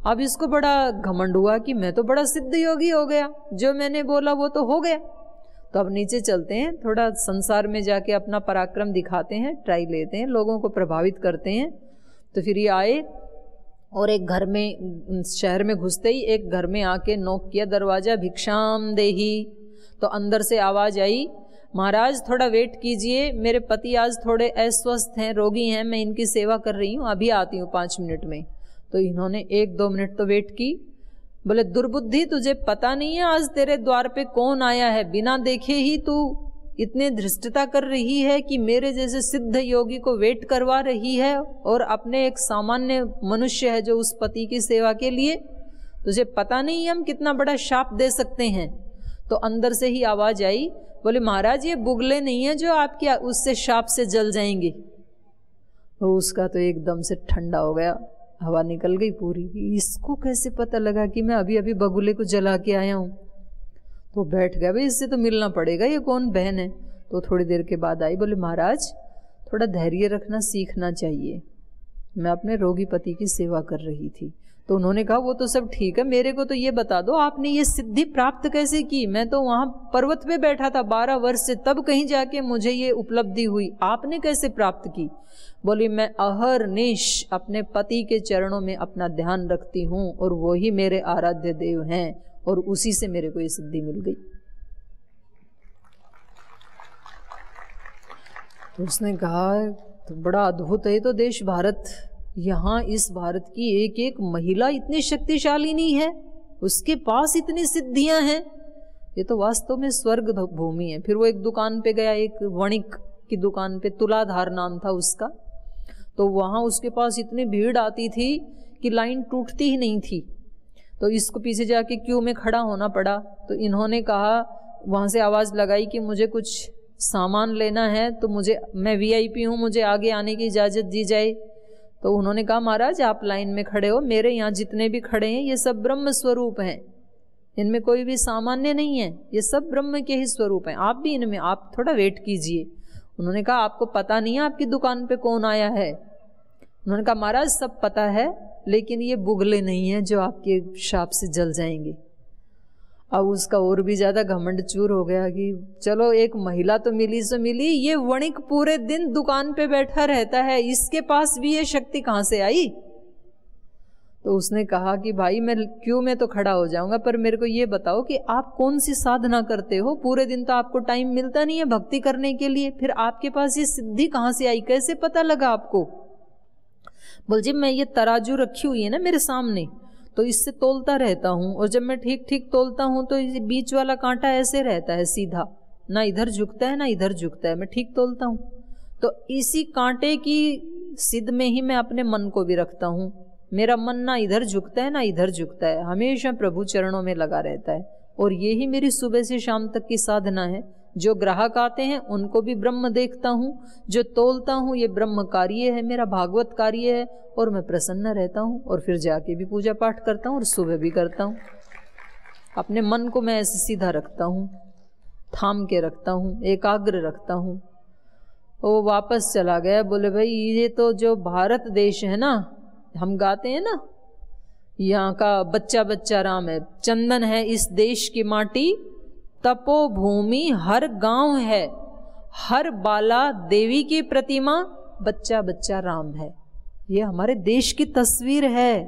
अब इसको बड़ा घमंड हुआ कि मैं तो बड़ा सिद्ध योगी हो गया, जो मैंने बोला वो तो हो गया। तो अब नीचे चलते हैं, थोड़ा संसार में जाके अपना पराक्रम दिखाते हैं, ट्राई लेते हैं, लोगों को प्रभावित करते हैं। तो फिर ये आए और एक घर में, शहर में घुसते ही एक घर में आके नॉक किया दरवाजा, भिक्षाम देही। तो अंदर से आवाज़ आई, महाराज थोड़ा वेट कीजिए, मेरे पति आज थोड़े अस्वस्थ हैं, रोगी हैं, मैं इनकी सेवा कर रही हूँ, अभी आती हूँ 5 मिनट में। तो इन्होंने 1-2 मिनट तो वेट की। बोले दुर्बुद्धि, तुझे पता नहीं है आज तेरे द्वार पे कौन आया है? बिना देखे ही तू इतने धृष्टता कर रही है कि मेरे जैसे सिद्ध योगी को वेट करवा रही है, और अपने एक सामान्य मनुष्य है जो उस पति की सेवा के लिए, तुझे पता नहीं हम कितना बड़ा शाप दे सकते हैं। तो अंदर से ही आवाज आई, बोले महाराज ये बुगले नहीं है जो आपके उससे शाप से जल जाएंगे। तो उसका तो एकदम से ठंडा हो गया, हवा निकल गई पूरी। इसको कैसे पता लगा कि मैं अभी अभी बगुले को जला के आया हूँ? तो बैठ गया, भाई इससे तो मिलना पड़ेगा, ये कौन बहन है? तो थोड़ी देर के बाद आई, बोले महाराज थोड़ा धैर्य रखना सीखना चाहिए, मैं अपने रोगी पति की सेवा कर रही थी। तो उन्होंने कहा वो तो सब ठीक है, मेरे को तो ये बता दो आपने ये सिद्धि प्राप्त कैसे की? मैं तो वहाँ पर्वत पे बैठा था 12 वर्ष से, तब कहीं जाके मुझे ये उपलब्धि हुई, आपने कैसे प्राप्त की? बोली मैं अहरनिश अपने पति के चरणों में अपना ध्यान रखती हूँ और वो ही मेरे आराध्य देव हैं, और उसी से मेरे को ये सिद्धि मिल गई। तो उसने कहा तो बड़ा अद्भुत है तो देश भारत, यहाँ इस भारत की एक एक महिला इतनी शक्तिशाली नहीं है, उसके पास इतनी सिद्धियां हैं, ये तो वास्तव में स्वर्ग भूमि है। फिर वो एक दुकान पे गया, एक वणिक की दुकान पे, तुलाधार नाम था उसका। तो वहाँ उसके पास इतनी भीड़ आती थी कि लाइन टूटती ही नहीं थी। तो इसको पीछे जाके क्यू में खड़ा होना पड़ा। तो इन्होंने कहा, वहाँ से आवाज़ लगाई कि मुझे कुछ सामान लेना है, तो मैं VIP हूँ, मुझे आगे आने की इजाज़त दी जाए। तो उन्होंने कहा महाराज आप लाइन में खड़े हो, मेरे यहाँ जितने भी खड़े हैं ये सब ब्रह्म स्वरूप हैं, इनमें कोई भी सामान्य नहीं है, ये सब ब्रह्म के ही स्वरूप हैं, आप भी इनमें, आप थोड़ा वेट कीजिए। उन्होंने कहा आपको पता नहीं है आपकी दुकान पे कौन आया है? उन्होंने कहा महाराज सब पता है, लेकिन ये बुगले नहीं है जो आपके शाप से जल जाएंगे। अब उसका और भी ज़्यादा घमंड चूर हो गया कि चलो एक महिला तो मिली सो मिली, ये वणिक पूरे दिन दुकान पे बैठा रहता है, इसके पास भी ये शक्ति कहाँ से आई? तो उसने कहा कि भाई मैं क्यों में तो खड़ा हो जाऊंगा, पर मेरे को ये बताओ कि आप कौन सी साधना करते हो? पूरे दिन तो आपको टाइम मिलता नहीं है भक्ति करने के लिए, फिर आपके पास ये सिद्धि कहाँ से आई, कैसे पता लगा आपको? बोल जी मैं ये तराजू रखी हुई है ना मेरे सामने, तो इससे तोलता रहता हूँ, और जब मैं ठीक ठीक तोलता हूँ तो ये बीच वाला कांटा ऐसे रहता है सीधा, ना इधर झुकता है ना इधर झुकता है, मैं ठीक तोलता हूँ। तो इसी कांटे की सिद्ध में ही मैं अपने मन को भी रखता हूँ, मेरा मन ना इधर झुकता है ना इधर झुकता है, हमेशा प्रभु चरणों में लगा रहता है। और ये ही मेरी सुबह से शाम तक की साधना है। जो ग्राहक आते हैं उनको भी ब्रह्म देखता हूँ, जो तोलता हूँ ये ब्रह्म कार्य है, मेरा भागवत कार्य है, और मैं प्रसन्न रहता हूँ। और फिर जाके भी पूजा पाठ करता हूँ और सुबह भी करता हूँ। अपने मन को मैं ऐसे सीधा रखता हूँ, थाम के रखता हूँ, एकाग्र रखता हूँ। वो वापस चला गया, बोले भाई ये तो जो भारत देश है ना, हम गाते हैं ना, यहाँ का बच्चा बच्चा राम है, चंदन है इस देश की माटी, तपोभूमि हर गांव है, हर बाला देवी की प्रतिमा, बच्चा बच्चा राम है। ये हमारे देश की तस्वीर है,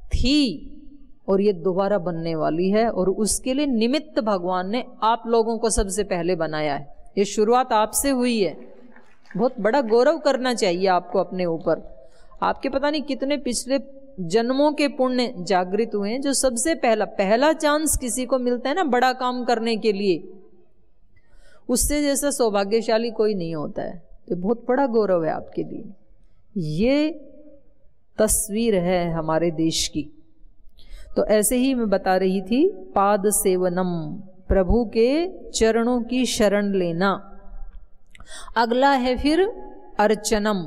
थी, और ये दोबारा बनने वाली है। और उसके लिए निमित्त भगवान ने आप लोगों को सबसे पहले बनाया है। ये शुरुआत आपसे हुई है। बहुत बड़ा गौरव करना चाहिए आपको अपने ऊपर। आपके पता नहीं कितने पिछले जन्मों के पुण्य जागृत हुए हैं, जो सबसे पहला चांस किसी को मिलता है ना बड़ा काम करने के लिए, उससे जैसा सौभाग्यशाली कोई नहीं होता है। तो बहुत बड़ा गौरव है आपके लिए। ये तस्वीर है हमारे देश की। तो ऐसे ही मैं बता रही थी, पाद सेवनम, प्रभु के चरणों की शरण लेना। अगला है फिर अर्चनम।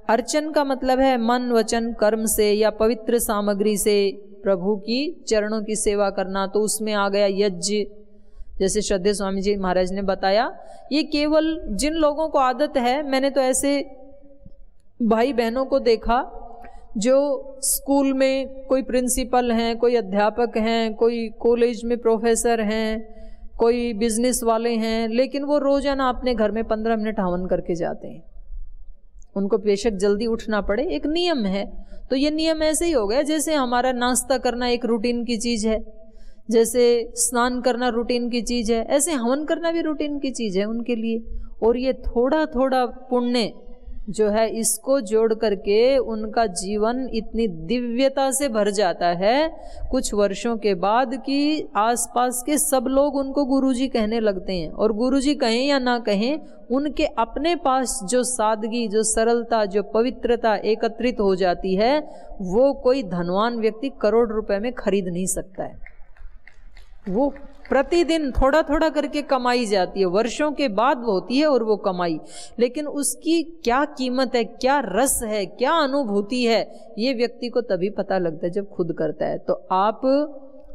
अर्चन का मतलब है मन वचन कर्म से या पवित्र सामग्री से प्रभु की चरणों की सेवा करना। तो उसमें आ गया यज्ञ, जैसे श्रद्धेय स्वामी जी महाराज ने बताया। ये केवल जिन लोगों को आदत है, मैंने तो ऐसे भाई बहनों को देखा जो स्कूल में कोई प्रिंसिपल हैं, कोई अध्यापक हैं, कोई कॉलेज में प्रोफेसर हैं, कोई बिजनेस वाले हैं, लेकिन वो रोजाना अपने घर में 15 मिनट हवन करके जाते हैं। उनको बेशक जल्दी उठना पड़े, एक नियम है। तो ये नियम ऐसे ही हो गया जैसे हमारा नाश्ता करना एक रूटीन की चीज़ है, जैसे स्नान करना रूटीन की चीज़ है, ऐसे हवन करना भी रूटीन की चीज़ है उनके लिए। और ये थोड़ा थोड़ा पुण्य जो है इसको जोड़ करके उनका जीवन इतनी दिव्यता से भर जाता है कुछ वर्षों के बाद कि आसपास के सब लोग उनको गुरुजी कहने लगते हैं। और गुरुजी कहें या ना कहें, उनके अपने पास जो सादगी, जो सरलता, जो पवित्रता एकत्रित हो जाती है, वो कोई धनवान व्यक्ति करोड़ रुपए में खरीद नहीं सकता है। वो प्रतिदिन थोड़ा थोड़ा करके कमाई जाती है, वर्षों के बाद होती है और वो कमाई, लेकिन उसकी क्या कीमत है, क्या रस है, क्या अनुभूति है, ये व्यक्ति को तभी पता लगता है जब खुद करता है। तो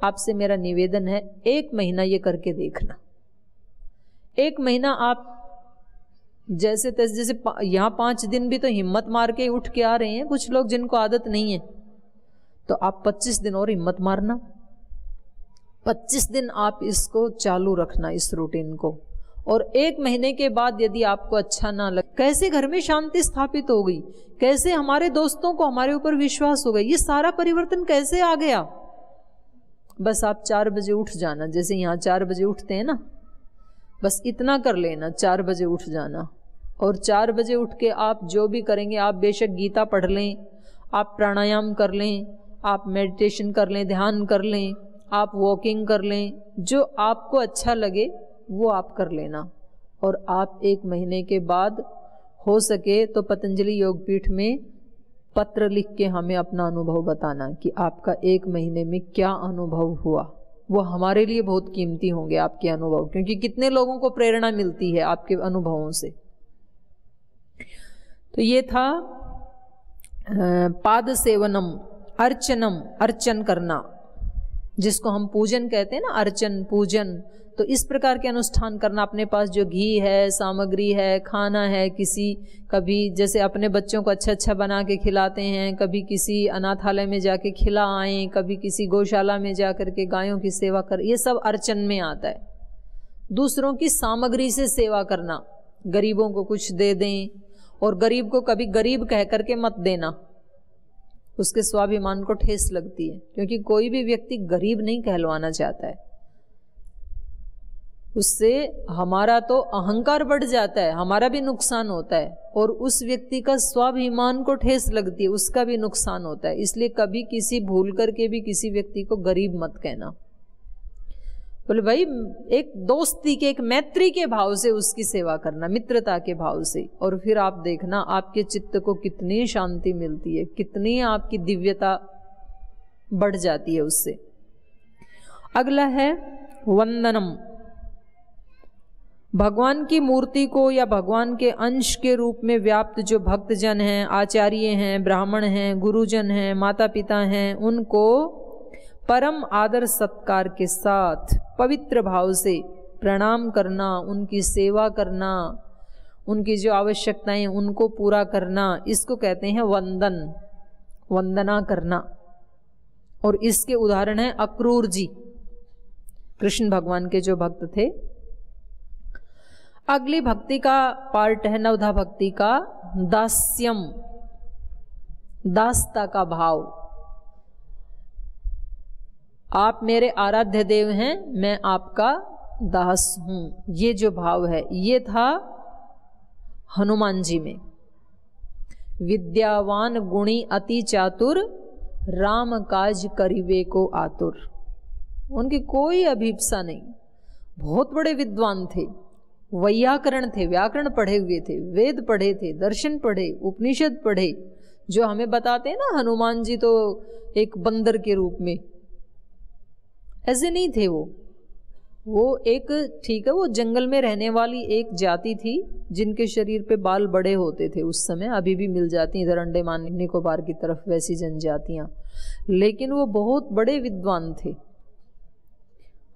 आपसे मेरा निवेदन है, 1 महीना ये करके देखना। 1 महीना आप जैसे यहाँ 5 दिन भी तो हिम्मत मार के उठ के आ रहे हैं कुछ लोग जिनको आदत नहीं है, तो आप 25 दिन और हिम्मत मारना। 25 दिन आप इसको चालू रखना, इस रूटीन को। और 1 महीने के बाद यदि आपको अच्छा ना लगे, कैसे घर में शांति स्थापित हो गई, कैसे हमारे दोस्तों को हमारे ऊपर विश्वास हो गया, ये सारा परिवर्तन कैसे आ गया। बस आप 4 बजे उठ जाना, जैसे यहाँ 4 बजे उठते हैं ना, बस इतना कर लेना, 4 बजे उठ जाना। और 4 बजे उठ के आप जो भी करेंगे, आप बेशक गीता पढ़ लें, आप प्राणायाम कर लें, आप मेडिटेशन कर लें, ध्यान कर लें, आप वॉकिंग कर लें, जो आपको अच्छा लगे वो आप कर लेना। और आप 1 महीने के बाद हो सके तो पतंजलि योगपीठ में पत्र लिख के हमें अपना अनुभव बताना कि आपका 1 महीने में क्या अनुभव हुआ। वो हमारे लिए बहुत कीमती होंगे आपके अनुभव, क्योंकि कितने लोगों को प्रेरणा मिलती है आपके अनुभवों से। तो ये था पाद सेवनम, अर्चनम, अर्चन करना, जिसको हम पूजन कहते हैं ना, अर्चन पूजन। तो इस प्रकार के अनुष्ठान करना। अपने पास जो घी है, सामग्री है, खाना है, कभी जैसे अपने बच्चों को अच्छा अच्छा बना के खिलाते हैं, कभी किसी अनाथालय में जाके खिला आए, कभी किसी गौशाला में जा कर के गायों की सेवा कर, ये सब अर्चन में आता है। दूसरों की सामग्री से सेवा करना, गरीबों को कुछ दे दें, और गरीब को कभी गरीब कह करके मत देना, उसके स्वाभिमान को ठेस लगती है, क्योंकि कोई भी व्यक्ति गरीब नहीं कहलवाना चाहता है। उससे हमारा तो अहंकार बढ़ जाता है, हमारा भी नुकसान होता है, और उस व्यक्ति का स्वाभिमान को ठेस लगती है, उसका भी नुकसान होता है। इसलिए कभी किसी भूल करके भी किसी व्यक्ति को गरीब मत कहना। बोले भाई, एक दोस्ती के, एक मैत्री के भाव से उसकी सेवा करना, मित्रता के भाव से, और फिर आप देखना आपके चित्त को कितनी शांति मिलती है, कितनी आपकी दिव्यता बढ़ जाती है उससे। अगला है वंदनम। भगवान की मूर्ति को या भगवान के अंश के रूप में व्याप्त जो भक्तजन हैं, आचार्य हैं, ब्राह्मण हैं, गुरुजन हैं, माता पिता हैं, उनको परम आदर सत्कार के साथ पवित्र भाव से प्रणाम करना, उनकी सेवा करना, उनकी जो आवश्यकताएं उनको पूरा करना, इसको कहते हैं वंदन, वंदना करना। और इसके उदाहरण है अक्रूर जी, कृष्ण भगवान के जो भक्त थे। अगली भक्ति का पार्ट है नवधा भक्ति का दास्यम, दासता का भाव। आप मेरे आराध्य देव हैं, मैं आपका दास हूं, ये जो भाव है ये था हनुमान जी में। विद्यावान गुणी अति चातुर, राम काज करिवे को आतुर। उनकी कोई अभिप्सा नहीं, बहुत बड़े विद्वान थे, वैयाकरण थे, व्याकरण पढ़े हुए थे, वेद पढ़े थे, दर्शन पढ़े, उपनिषद पढ़े, जो हमें बताते हैं ना हनुमान जी तो एक बंदर के रूप में, ऐसे नहीं थे वो एक, ठीक है, वो जंगल में रहने वाली एक जाति थी जिनके शरीर पे बाल बड़े होते थे उस समय, अभी भी मिल जाती हैं इधर अंडमान निकोबार की तरफ वैसी जनजातियां, लेकिन वो बहुत बड़े विद्वान थे।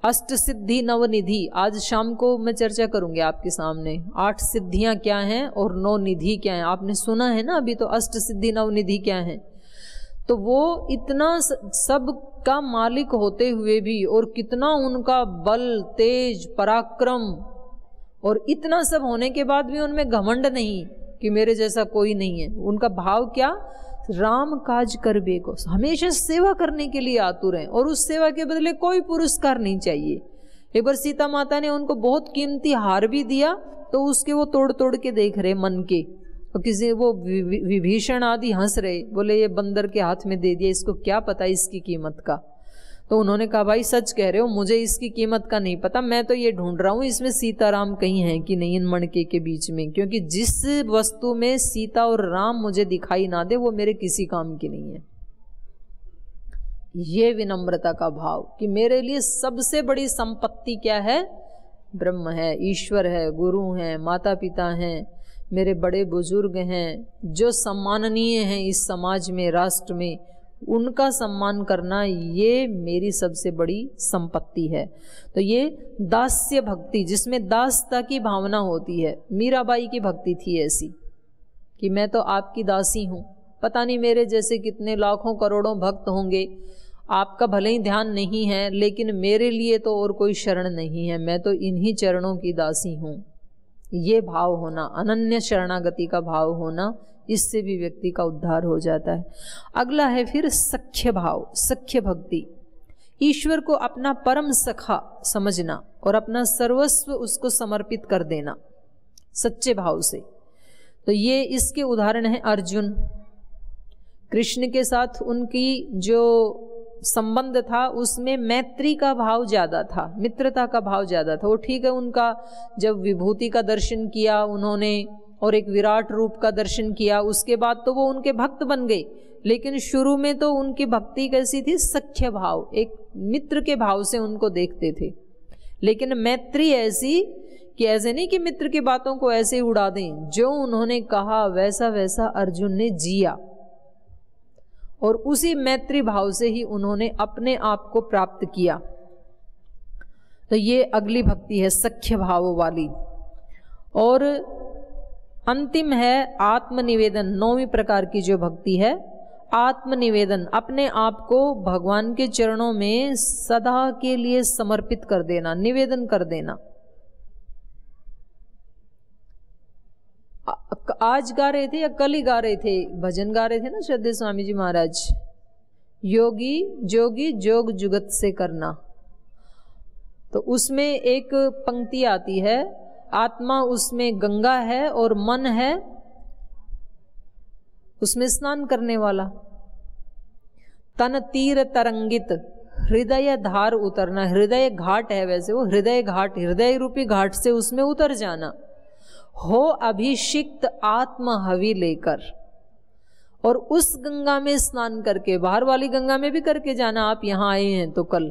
अष्ट सिद्धि नवनिधि, आज शाम को मैं चर्चा करूंगी आपके सामने 8 सिद्धियां क्या हैं और 9 निधि क्या हैं। आपने सुना है ना अभी, तो अष्ट सिद्धि नवनिधि क्या है। तो वो इतना सब का मालिक होते हुए भी, और कितना उनका बल, तेज, पराक्रम, और इतना सब होने के बाद भी उनमें घमंड नहीं कि मेरे जैसा कोई नहीं है। उनका भाव क्या, राम काज कर बेको, हमेशा सेवा करने के लिए आतुर हैं, और उस सेवा के बदले कोई पुरस्कार नहीं चाहिए। एक बार सीता माता ने उनको बहुत कीमती हार भी दिया, तो उसके वो तोड़ तोड़ के देख रहे मन के, और किसी वो विभीषण आदि हंस रहे, बोले ये बंदर के हाथ में दे दिया, इसको क्या पता इसकी कीमत का। तो उन्होंने कहा भाई सच कह रहे हो, मुझे इसकी कीमत का नहीं पता, मैं तो ये ढूंढ रहा हूँ इसमें सीताराम कहीं हैं कि नहीं इन मणके के बीच में, क्योंकि जिस वस्तु में सीता और राम मुझे दिखाई ना दे वो मेरे किसी काम की नहीं है। ये विनम्रता का भाव कि मेरे लिए सबसे बड़ी संपत्ति क्या है, ब्रह्म है, ईश्वर है, गुरु हैं, माता पिता हैं, मेरे बड़े बुजुर्ग हैं, जो सम्माननीय हैं इस समाज में, राष्ट्र में, उनका सम्मान करना ये मेरी सबसे बड़ी संपत्ति है। तो ये दास्य भक्ति, जिसमें दासता की भावना होती है। मीराबाई की भक्ति थी ऐसी कि मैं तो आपकी दासी हूँ, पता नहीं मेरे जैसे कितने लाखों करोड़ों भक्त होंगे, आपका भले ही ध्यान नहीं है, लेकिन मेरे लिए तो और कोई शरण नहीं है, मैं तो इन्हीं चरणों की दासी हूँ। ये भाव होना, अनन्य शरणागति का भाव होना, इससे भी व्यक्ति का उद्धार हो जाता है। अगला है फिर सख्य भाव, सख्य भक्ति, ईश्वर को अपना परम सखा समझना और अपना सर्वस्व उसको समर्पित कर देना सच्चे भाव से। तो ये इसके उदाहरण है अर्जुन। कृष्ण के साथ उनकी जो संबंध था उसमें मैत्री का भाव ज्यादा था, मित्रता का भाव ज्यादा था। वो ठीक है, उनका जब विभूति का दर्शन किया उन्होंने और एक विराट रूप का दर्शन किया, उसके बाद तो वो उनके भक्त बन गए, लेकिन शुरू में तो उनकी भक्ति कैसी थी, सख्य भाव, एक मित्र के भाव से उनको देखते थे। लेकिन मैत्री ऐसी कि ऐसे नहीं कि मित्र की बातों को ऐसे उड़ा दें, जो उन्होंने कहा वैसा वैसा अर्जुन ने जिया, और उसी मैत्री भाव से ही उन्होंने अपने आप को प्राप्त किया। तो ये अगली भक्ति है सख्य भाव वाली। और अंतिम है आत्मनिवेदन, 9वीं प्रकार की जो भक्ति है, आत्मनिवेदन, अपने आप को भगवान के चरणों में सदा के लिए समर्पित कर देना, निवेदन कर देना। आज गा रहे थे या कल ही गा रहे थे, भजन गा रहे थे ना श्रद्धेय स्वामी जी महाराज, योगी जोगी जोग जुगत से करना। तो उसमें एक पंक्ति आती है, आत्मा उसमें गंगा है और मन है उसमें स्नान करने वाला, तन तीर तरंगित, हृदय धार उतरना, हृदय घाट है वैसे वो, हृदय घाट, हृदय रूपी घाट से उसमें उतर जाना, हो अभिषिक्त आत्म हवि लेकर, और उस गंगा में स्नान करके, बाहर वाली गंगा में भी करके जाना, आप यहां आए हैं तो कल,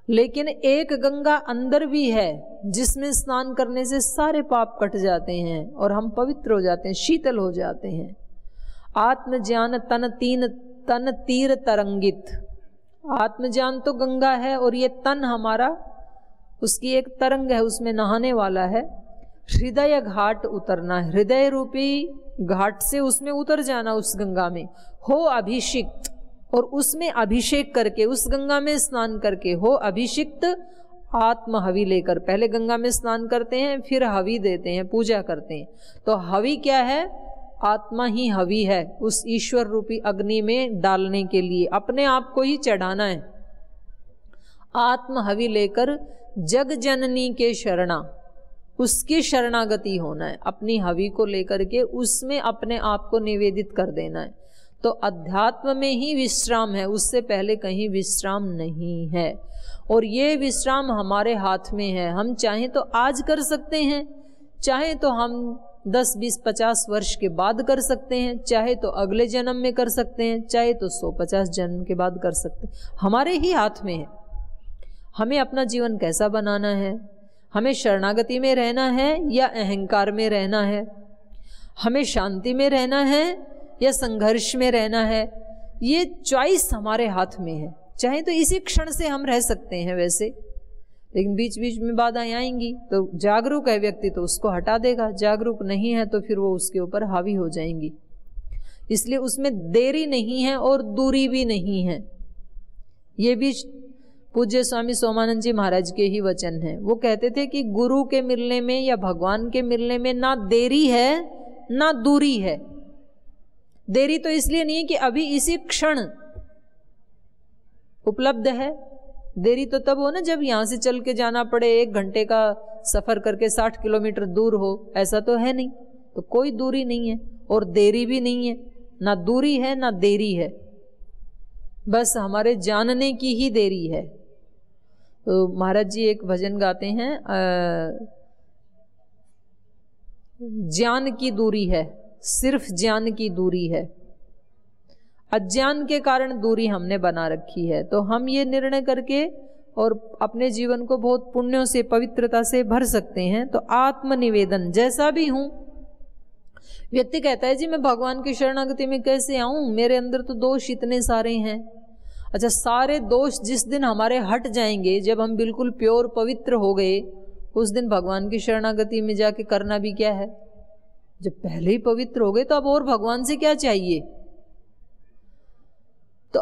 लेकिन एक गंगा अंदर भी है जिसमें स्नान करने से सारे पाप कट जाते हैं और हम पवित्र हो जाते हैं, शीतल हो जाते हैं। आत्मज्ञान तन तीर तरंगित, आत्मज्ञान तो गंगा है और ये तन हमारा उसकी एक तरंग है, उसमें नहाने वाला है। हृदय घाट उतरना, हृदय रूपी घाट से उसमें उतर जाना उस गंगा में, हो अभिषिक्त, और उसमें अभिषेक करके, उस गंगा में स्नान करके, हो अभिषिक्त आत्म हवि लेकर, पहले गंगा में स्नान करते हैं फिर हवि देते हैं, पूजा करते हैं। तो हवि क्या है, आत्मा ही हवि है, उस ईश्वर रूपी अग्नि में डालने के लिए अपने आप को ही चढ़ाना है। आत्म हवि लेकर जग जननी के शरणा, उसकी शरणागति होना है, अपनी हवि को लेकर के उसमें अपने आप को निवेदित कर देना है। तो अध्यात्म में ही विश्राम है, उससे पहले कहीं विश्राम नहीं है। और ये विश्राम हमारे हाथ में है, हम चाहें तो आज कर सकते हैं, चाहे तो हम 10, 20, 50 वर्ष के बाद कर सकते हैं, चाहे तो अगले जन्म में कर सकते हैं, चाहे तो 150 जन्म के बाद कर सकते हैं, हमारे ही हाथ में है। हमें अपना जीवन कैसा बनाना है, हमें शरणागति में रहना है या अहंकार में रहना है, हमें शांति में रहना है या संघर्ष में रहना है, ये चॉइस हमारे हाथ में है। चाहे तो इसी क्षण से हम रह सकते हैं वैसे, लेकिन बीच बीच में बाधाएं आएंगी, तो जागरूक है व्यक्ति तो उसको हटा देगा, जागरूक नहीं है तो फिर वो उसके ऊपर हावी हो जाएंगी। इसलिए उसमें देरी नहीं है और दूरी भी नहीं है। ये भी पूज्य स्वामी सोमानंद जी महाराज के ही वचन हैं। वो कहते थे कि गुरु के मिलने में या भगवान के मिलने में ना देरी है ना दूरी है। देरी तो इसलिए नहीं है कि अभी इसी क्षण उपलब्ध है, देरी तो तब हो ना जब यहाँ से चल के जाना पड़े, 1 घंटे का सफर करके 60 किलोमीटर दूर हो, ऐसा तो है नहीं। तो कोई दूरी नहीं है और देरी भी नहीं है, ना दूरी है ना देरी है, बस हमारे जानने की ही देरी है। तो महाराज जी एक भजन गाते हैं, ज्ञान की दूरी है, सिर्फ ज्ञान की दूरी है, अज्ञान के कारण दूरी हमने बना रखी है। तो हम ये निर्णय करके और अपने जीवन को बहुत पुण्यों से पवित्रता से भर सकते हैं। तो आत्मनिवेदन, जैसा भी हूं, व्यक्ति कहता है जी मैं भगवान की शरणागति में कैसे आऊं, मेरे अंदर तो दोष इतने सारे हैं। अच्छा, सारे दोष जिस दिन हमारे हट जाएंगे, जब हम बिल्कुल प्योर पवित्र हो गए, उस दिन भगवान की शरणागति में जाके करना भी क्या है। जब पहले ही पवित्र हो गए तो अब और भगवान से क्या चाहिए। तो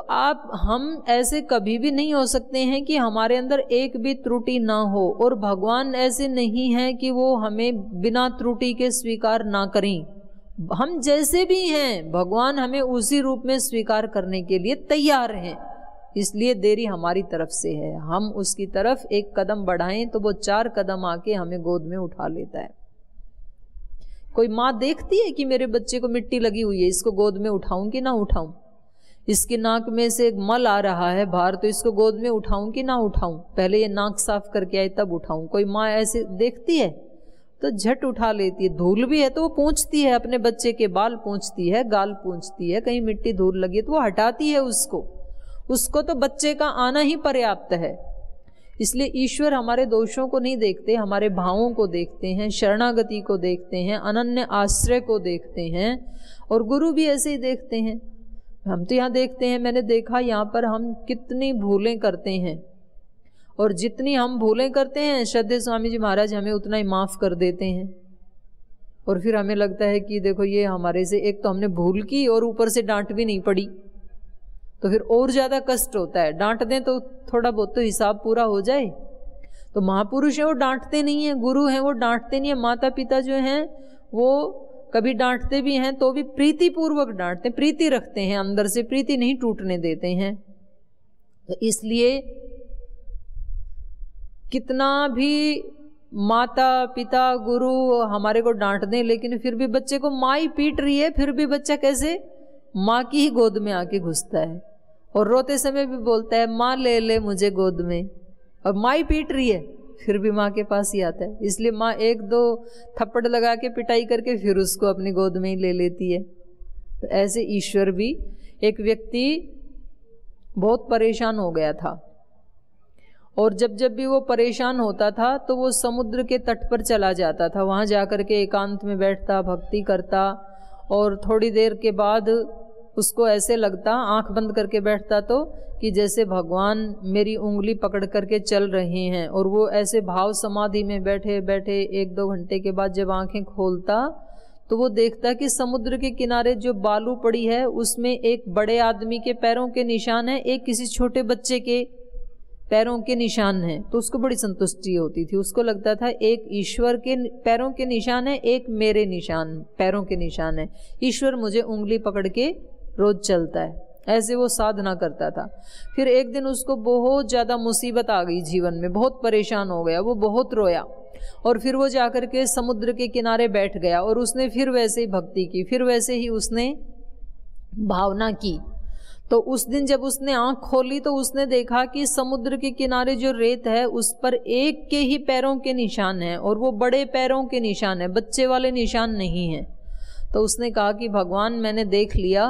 हम ऐसे कभी भी नहीं हो सकते हैं कि हमारे अंदर एक भी त्रुटि ना हो, और भगवान ऐसे नहीं है कि वो हमें बिना त्रुटि के स्वीकार ना करें। हम जैसे भी हैं भगवान हमें उसी रूप में स्वीकार करने के लिए तैयार हैं। इसलिए देरी हमारी तरफ से है। हम उसकी तरफ एक कदम बढ़ाएं तो वो 4 कदम आके हमें गोद में उठा लेता है। कोई माँ देखती है कि मेरे बच्चे को मिट्टी लगी हुई है, इसको गोद में उठाऊं कि ना उठाऊं, इसकी नाक में से एक मल आ रहा है बाहर, तो इसको गोद में उठाऊं कि ना उठाऊं, पहले ये नाक साफ करके आए तब उठाऊं। कोई माँ ऐसे देखती है तो झट उठा लेती है। धूल भी है तो वो पूंछती है, अपने बच्चे के बाल पूंछती है, गाल पूंछती है, कहीं मिट्टी धूल लगी है तो वो हटाती है उसको तो बच्चे का आना ही पर्याप्त है। इसलिए ईश्वर हमारे दोषों को नहीं देखते, हमारे भावों को देखते हैं, शरणागति को देखते हैं, अनन्य आश्रय को देखते हैं, और गुरु भी ऐसे ही देखते हैं। हम तो यहाँ देखते हैं, मैंने देखा यहाँ पर हम कितनी भूलें करते हैं, और जितनी हम भूलें करते हैं श्रद्धेय स्वामी जी महाराज हमें उतना ही माफ़ कर देते हैं। और फिर हमें लगता है कि देखो ये हमारे से, एक तो हमने भूल की और ऊपर से डांट भी नहीं पड़ी, तो फिर और ज़्यादा कष्ट होता है। डांट दें तो थोड़ा बहुत तो हिसाब पूरा हो जाए। तो महापुरुष हैं वो डांटते नहीं हैं, गुरु हैं वो डांटते नहीं हैं, माता पिता जो हैं वो कभी डांटते भी हैं तो भी प्रीतिपूर्वक डांटते, प्रीति रखते हैं, अंदर से प्रीति नहीं टूटने देते हैं। तो इसलिए कितना भी माता पिता गुरु हमारे को डांट दें, लेकिन फिर भी बच्चे को माँ ही पीट रही है, फिर भी बच्चा कैसे माँ की ही गोद में आके घुसता है, और रोते समय भी बोलता है माँ ले ले मुझे गोद में, और माँ ही पीट रही है फिर भी माँ के पास ही आता है। इसलिए माँ 1-2 थप्पड़ लगा के पिटाई करके फिर उसको अपनी गोद में ही ले लेती है। तो ऐसे ईश्वर भी, एक व्यक्ति बहुत परेशान हो गया था, और जब भी वो परेशान होता था तो वो समुद्र के तट पर चला जाता था, वहाँ जा कर के एकांत में बैठता, भक्ति करता, और थोड़ी देर के बाद उसको ऐसे लगता, आंख बंद करके बैठता तो कि जैसे भगवान मेरी उंगली पकड़ करके चल रहे हैं। और वो ऐसे भाव समाधि में बैठे बैठे 1-2 घंटे के बाद जब आंखें खोलता तो वो देखता कि समुद्र के किनारे जो बालू पड़ी है उसमें एक बड़े आदमी के पैरों के निशान है, एक किसी छोटे बच्चे के पैरों के निशान हैं। तो उसको बड़ी संतुष्टि होती थी, उसको लगता था एक ईश्वर के पैरों के निशान है, एक मेरे निशान पैरों के निशान है, ईश्वर मुझे उंगली पकड़ के रोज चलता है। ऐसे वो साधना करता था। फिर एक दिन उसको बहुत ज़्यादा मुसीबत आ गई जीवन में, बहुत परेशान हो गया, वो बहुत रोया, और फिर वो जाकर के समुद्र के किनारे बैठ गया, और उसने फिर वैसे ही भक्ति की, फिर वैसे ही उसने भावना की। तो उस दिन जब उसने आंख खोली तो उसने देखा कि समुद्र के किनारे जो रेत है उस पर एक के ही पैरों के निशान हैं, और वो बड़े पैरों के निशान है, बच्चे वाले निशान नहीं हैं। तो उसने कहा कि भगवान मैंने देख लिया,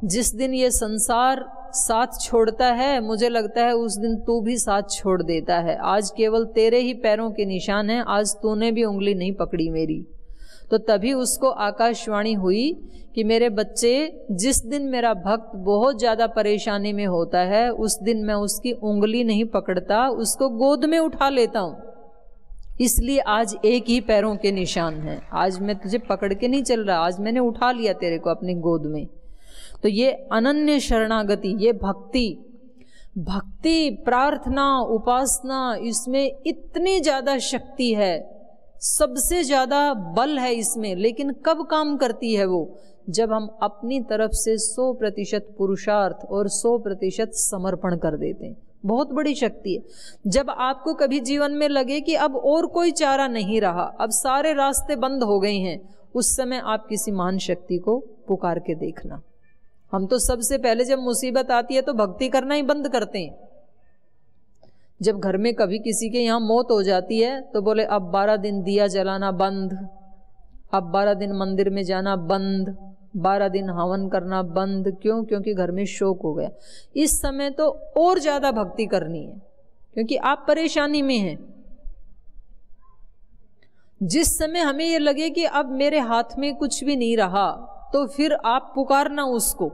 जिस दिन ये संसार साथ छोड़ता है मुझे लगता है उस दिन तू भी साथ छोड़ देता है। आज केवल तेरे ही पैरों के निशान हैं, आज तूने भी उंगली नहीं पकड़ी मेरी। तो तभी उसको आकाशवाणी हुई कि मेरे बच्चे, जिस दिन मेरा भक्त बहुत ज़्यादा परेशानी में होता है उस दिन मैं उसकी उंगली नहीं पकड़ता, उसको गोद में उठा लेता हूँ। इसलिए आज एक ही पैरों के निशान हैं, आज मैं तुझे पकड़ के नहीं चल रहा, आज मैंने उठा लिया तेरे को अपनी गोद में। तो ये अनन्य शरणागति, ये भक्ति, प्रार्थना, उपासना, इसमें इतनी ज़्यादा शक्ति है, सबसे ज़्यादा बल है इसमें। लेकिन कब काम करती है वो? जब हम अपनी तरफ से 100% पुरुषार्थ और 100% समर्पण कर देते हैं। बहुत बड़ी शक्ति है। जब आपको कभी जीवन में लगे कि अब और कोई चारा नहीं रहा, अब सारे रास्ते बंद हो गए हैं, उस समय आप किसी महान शक्ति को पुकार के देखना। हम तो सबसे पहले जब मुसीबत आती है तो भक्ति करना ही बंद करते हैं। जब घर में कभी किसी के यहाँ मौत हो जाती है तो बोले अब 12 दिन दिया जलाना बंद, अब 12 दिन मंदिर में जाना बंद, 12 दिन हवन करना बंद। क्यों? क्योंकि घर में शोक हो गया। इस समय तो और ज्यादा भक्ति करनी है, क्योंकि आप परेशानी में हैं। जिस समय हमें ये लगे कि अब मेरे हाथ में कुछ भी नहीं रहा, तो फिर आप पुकारना उसको।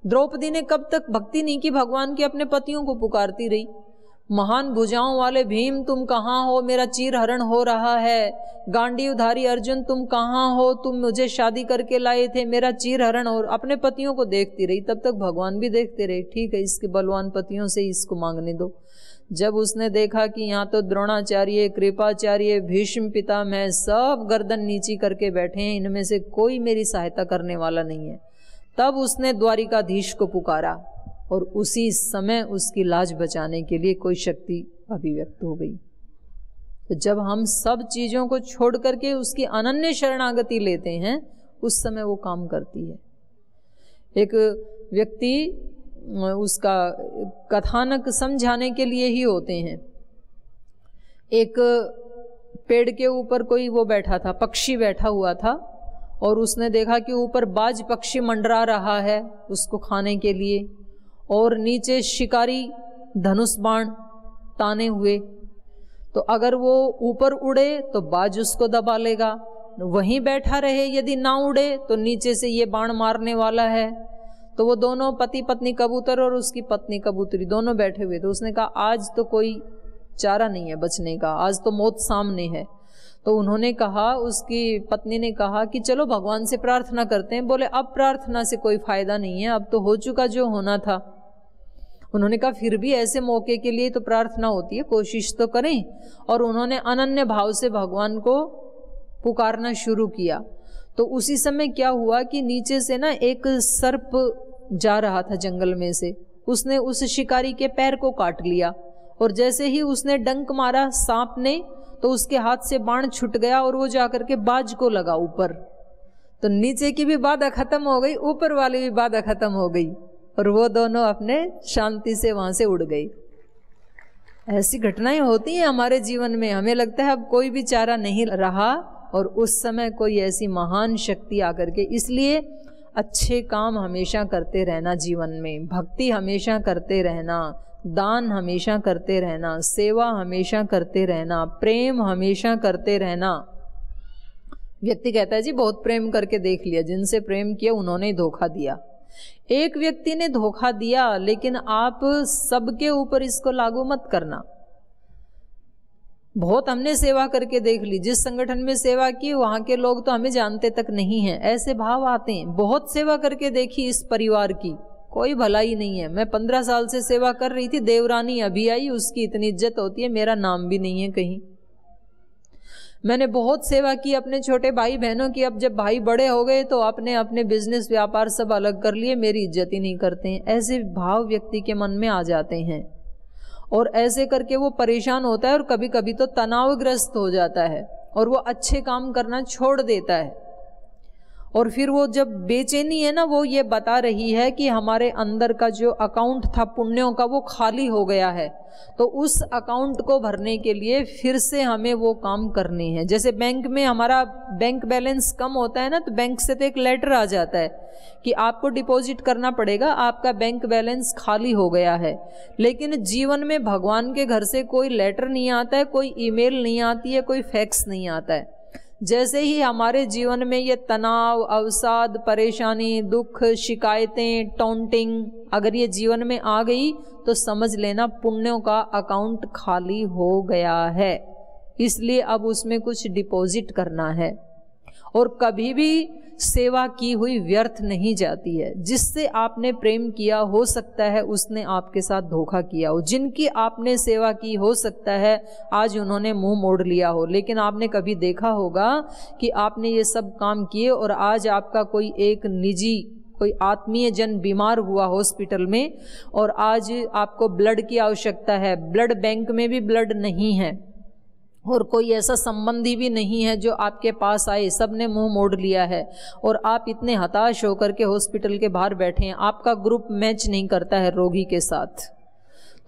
द्रौपदी ने कब तक भक्ति नहीं की भगवान की? अपने पतियों को पुकारती रही। महान भुजाओं वाले भीम तुम कहाँ हो, मेरा चीर हरण हो रहा है। गांडीवधारी अर्जुन तुम कहाँ हो, तुम मुझे शादी करके लाए थे, मेरा चीर हरण हो। अपने पतियों को देखती रही। तब तक भगवान भी देखते रहे, ठीक है इसके बलवान पतियों से इसको मांगने दो। जब उसने देखा कि यहाँ तो द्रोणाचार्य, कृपाचार्य, भीष्म पितामह सब गर्दन नीची करके बैठे हैं, इनमें से कोई मेरी सहायता करने वाला नहीं है, तब उसने द्वारिकाधीश को पुकारा और उसी समय उसकी लाज बचाने के लिए कोई शक्ति अभिव्यक्त हो गई। तो जब हम सब चीजों को छोड़ करके उसकी अनन्य शरणागति लेते हैं, उस समय वो काम करती है। एक व्यक्ति, उसका कथानक समझाने के लिए ही होते हैं। एक पेड़ के ऊपर कोई वो बैठा था, पक्षी बैठा हुआ था, और उसने देखा कि ऊपर बाज पक्षी मंडरा रहा है उसको खाने के लिए, और नीचे शिकारी धनुष बाण ताने हुए। तो अगर वो ऊपर उड़े तो बाज उसको दबा लेगा, वहीं बैठा रहे यदि ना उड़े तो नीचे से ये बाण मारने वाला है। तो वो दोनों पति पत्नी कबूतर और उसकी पत्नी कबूतरी दोनों बैठे हुए। तो उसने कहा आज तो कोई चारा नहीं है बचने का, आज तो मौत सामने है। तो उन्होंने कहा, उसकी पत्नी ने कहा कि चलो भगवान से प्रार्थना करते हैं। बोले अब प्रार्थना से कोई फायदा नहीं है, अब तो हो चुका जो होना था। उन्होंने कहा फिर भी ऐसे मौके के लिए तो प्रार्थना होती है, कोशिश तो करें। और उन्होंने अनन्य भाव से भगवान को पुकारना शुरू किया। तो उसी समय क्या हुआ कि नीचे से ना एक सर्प जा रहा था जंगल में से, उसने उस शिकारी के पैर को काट लिया, और जैसे ही उसने डंक मारा सांप ने, तो उसके हाथ से बाण छूट गया और वो जाकर के बाज को लगा ऊपर। तो नीचे की भी बाधा खत्म हो गई, ऊपर वाली भी बाधा खत्म हो गई, और वो दोनों अपने शांति से वहां से उड़ गई। ऐसी घटनाएं होती हैं हमारे जीवन में। हमें लगता है अब कोई भी चारा नहीं रहा, और उस समय कोई ऐसी महान शक्ति आकर के। इसलिए अच्छे काम हमेशा करते रहना जीवन में, भक्ति हमेशा करते रहना, दान हमेशा करते रहना, सेवा हमेशा करते रहना, प्रेम हमेशा करते रहना। व्यक्ति कहता है जी बहुत प्रेम करके देख लिया, जिनसे प्रेम किया उन्होंने ही धोखा दिया। एक व्यक्ति ने धोखा दिया, लेकिन आप सबके ऊपर इसको लागू मत करना। बहुत हमने सेवा करके देख ली, जिस संगठन में सेवा की वहां के लोग तो हमें जानते तक नहीं हैं, ऐसे भाव आते हैं। बहुत सेवा करके देखी इस परिवार की, कोई भलाई नहीं है। मैं 15 साल से सेवा कर रही थी, देवरानी अभी आई, उसकी इतनी इज्जत होती है, मेरा नाम भी नहीं है कहीं। मैंने बहुत सेवा की अपने छोटे भाई बहनों की, अब जब भाई बड़े हो गए तो अपने अपने बिजनेस व्यापार सब अलग कर लिए, मेरी इज्जत ही नहीं करते हैं। ऐसे भाव व्यक्ति के मन में आ जाते हैं, और ऐसे करके वो परेशान होता है, और कभी कभी तो तनावग्रस्त हो जाता है, और वो अच्छे काम करना छोड़ देता है। और फिर वो जब बेचैनी है ना, वो ये बता रही है कि हमारे अंदर का जो अकाउंट था पुण्यों का, वो खाली हो गया है। तो उस अकाउंट को भरने के लिए फिर से हमें वो काम करने हैं। जैसे बैंक में हमारा बैंक बैलेंस कम होता है ना, तो बैंक से तो एक लेटर आ जाता है कि आपको डिपॉजिट करना पड़ेगा, आपका बैंक बैलेंस खाली हो गया है। लेकिन जीवन में भगवान के घर से कोई लेटर नहीं आता है, कोई ईमेल नहीं आती है, कोई फैक्स नहीं आता है। जैसे ही हमारे जीवन में ये तनाव, अवसाद, परेशानी, दुख, शिकायतें, टॉन्टिंग अगर ये जीवन में आ गई, तो समझ लेना पुण्यों का अकाउंट खाली हो गया है। इसलिए अब उसमें कुछ डिपॉजिट करना है। और कभी भी सेवा की हुई व्यर्थ नहीं जाती है। जिससे आपने प्रेम किया, हो सकता है उसने आपके साथ धोखा किया हो। जिनकी आपने सेवा की, हो सकता है आज उन्होंने मुंह मोड़ लिया हो। लेकिन आपने कभी देखा होगा कि आपने ये सब काम किए और आज आपका कोई एक निजी कोई आत्मीय जन बीमार हुआ हॉस्पिटल में और आज आपको ब्लड की आवश्यकता है, ब्लड बैंक में भी ब्लड नहीं है और कोई ऐसा संबंधी भी नहीं है जो आपके पास आए, सब ने मुंह मोड़ लिया है और आप इतने हताश होकर के हॉस्पिटल के बाहर बैठे हैं, आपका ग्रुप मैच नहीं करता है रोगी के साथ,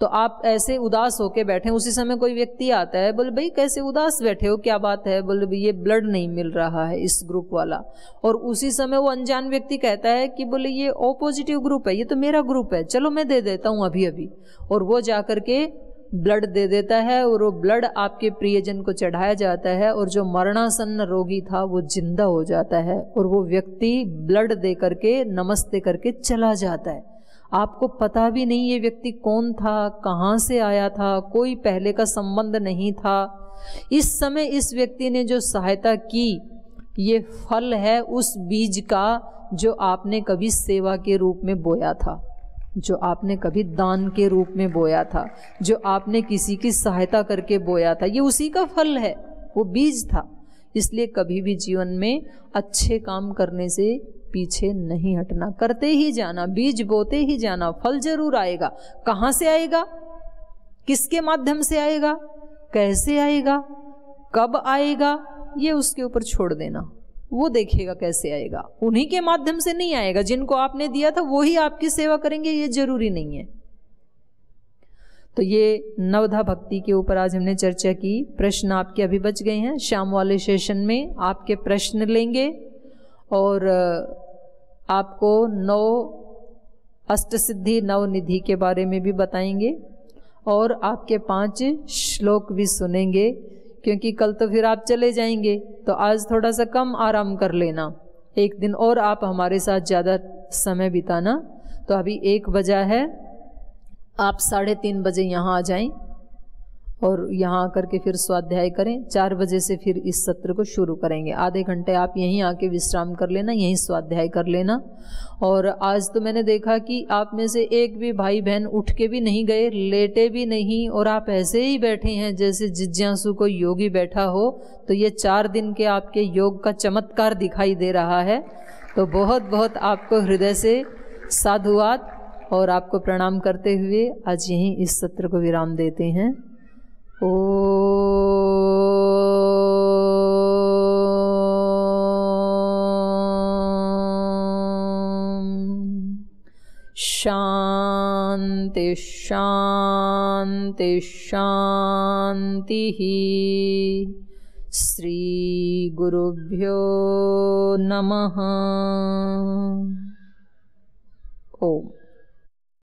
तो आप ऐसे उदास होके बैठे हैं। उसी समय कोई व्यक्ति आता है, बोले भाई कैसे उदास बैठे हो, क्या बात है? बोले भाई ये ब्लड नहीं मिल रहा है इस ग्रुप वाला। और उसी समय वो अनजान व्यक्ति कहता है कि बोले ये ओ पॉजिटिव ग्रुप है, ये तो मेरा ग्रुप है, चलो मैं दे देता हूँ अभी अभी। और वो जा करके ब्लड दे देता है और वो ब्लड आपके प्रियजन को चढ़ाया जाता है और जो मरणासन्न रोगी था वो जिंदा हो जाता है और वो व्यक्ति ब्लड दे करके नमस्ते करके चला जाता है। आपको पता भी नहीं ये व्यक्ति कौन था, कहाँ से आया था, कोई पहले का संबंध नहीं था। इस समय इस व्यक्ति ने जो सहायता की, ये फल है उस बीज का जो आपने कभी सेवा के रूप में बोया था, जो आपने कभी दान के रूप में बोया था, जो आपने किसी की सहायता करके बोया था, ये उसी का फल है, वो बीज था। इसलिए कभी भी जीवन में अच्छे काम करने से पीछे नहीं हटना, करते ही जाना, बीज बोते ही जाना, फल जरूर आएगा। कहाँ से आएगा, किसके माध्यम से आएगा, कैसे आएगा, कब आएगा, ये उसके ऊपर छोड़ देना, वो देखेगा कैसे आएगा। उन्हीं के माध्यम से नहीं आएगा, जिनको आपने दिया था वो ही आपकी सेवा करेंगे, ये जरूरी नहीं है। तो ये नवधा भक्ति के ऊपर आज हमने चर्चा की। प्रश्न आपके अभी बच गए हैं, शाम वाले सेशन में आपके प्रश्न लेंगे और आपको 9 अष्टसिद्धि 9 निधि के बारे में भी बताएंगे और आपके 5 श्लोक भी सुनेंगे, क्योंकि कल तो फिर आप चले जाएंगे, तो आज थोड़ा सा कम आराम कर लेना, एक दिन और आप हमारे साथ ज़्यादा समय बिताना। तो अभी 1 बजा है, आप 3:30 बजे यहाँ आ जाएं और यहाँ आकर के फिर स्वाध्याय करें। 4 बजे से फिर इस सत्र को शुरू करेंगे। आधे घंटे आप यहीं आके विश्राम कर लेना, यहीं स्वाध्याय कर लेना। और आज तो मैंने देखा कि आप में से एक भी भाई बहन उठ के भी नहीं गए, लेटे भी नहीं, और आप ऐसे ही बैठे हैं जैसे जिज्ञासु कोई योगी बैठा हो। तो ये 4 दिन के आपके योग का चमत्कार दिखाई दे रहा है। तो बहुत बहुत आपको हृदय से साधुवाद और आपको प्रणाम करते हुए आज यहीं इस सत्र को विराम देते हैं। शांति शांति शांति। श्री गुरुभ्यो नमः। ओम।